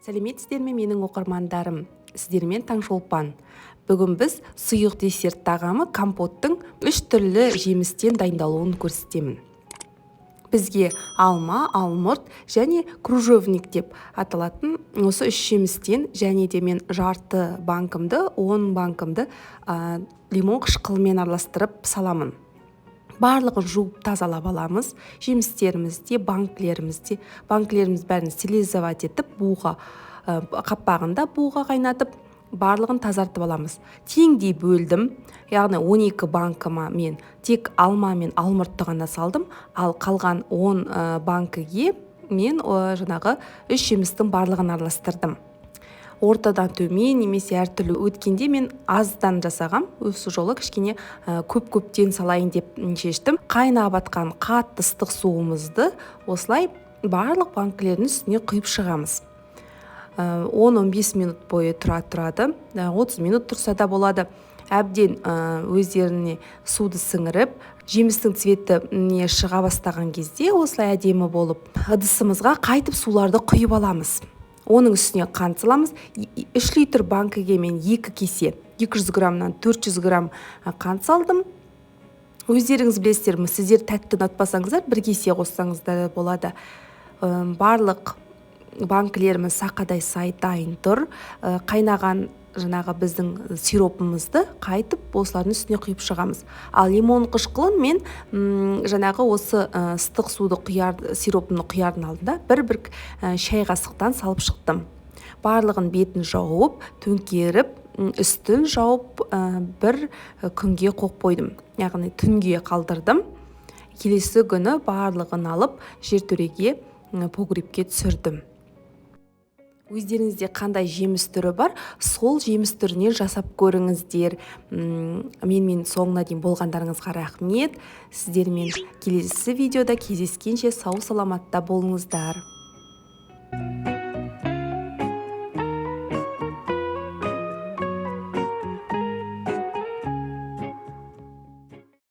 Сәлеметсіздер ме менің оқырмандарым, сіздермен Таңшолпан. Бүгін біз сұйық десерт тағамы компоттың 3 түрлі жемістен дайындалуын көрсетемін. Бізге алма, алмұрт және кружовник деп аталатын осы 3 жемістен және де мен жарты банкымды, 10 банкымды лимон қышқылымен араластырып саламын. Барлығын жуып тазалап аламыз. Жемістерімізде, банкілеріміз бәрін стерилизовать етіп, қапағында буға қайнатып, барлығын тазартып аламыз. Теңдей бөлдім. Яғни 12 банкыма мен тек алма мен алмұртты ғана салдым, ал қалған 10 банкіге мен жаңағы 3 жемістің барлығын араластырдым. Ортадан төмен немесе әртүрлі өткенде мен аздан жасағам. Осы жолы кішкене көп-көптен салайын деп шештім. Қайнап атқан қатты ыстық суымызды осылай барлық банкілердің үстіне құйып шығамыз. 10-15 минут бойы тұрады. 30 минут тұрса да болады. Әбден өздеріне суды сіңіріп, жемістің цветі шыға бастаған кезде осылай әдемі болып, ыдысымызға қайтып суларды құйып аламыз. Оның үстіне қант саламыз. 3 литр банкіге мен 2 кесе, 200 граммнан 400 грамм қант салдым. Өздеріңіз білесіздер, сіздер тәтті ұнатпасаңыздар, 1 кесе қоссаңыз да болады. Барлық банкілеріміз сақадай сай дайын тұр. Қайнаған жаңағы біздің сиропымызды қайтып осылардың үстіне құйып шығамыз. Ал лимон қышқылын мен жаңағы осы ыстық суды сиропымны құярдың алдында бір шай қасықтан салып шықтым. Барлығын бетін жауып, төңкеріп, үстін жауып бір күнге қойып қойдым. Яғни түнге қалдырдым. Келесі күні барлығын алып жертөреге погребке түсірдім. Өздеріңізде қандай жеміс түрі бар, сол жеміс түрінен жасап көріңіздер. Мен соңына дейін болғандарыңызға рахмет. Сіздермен келесі видеода кездескенше сау саламатта болыңыздар.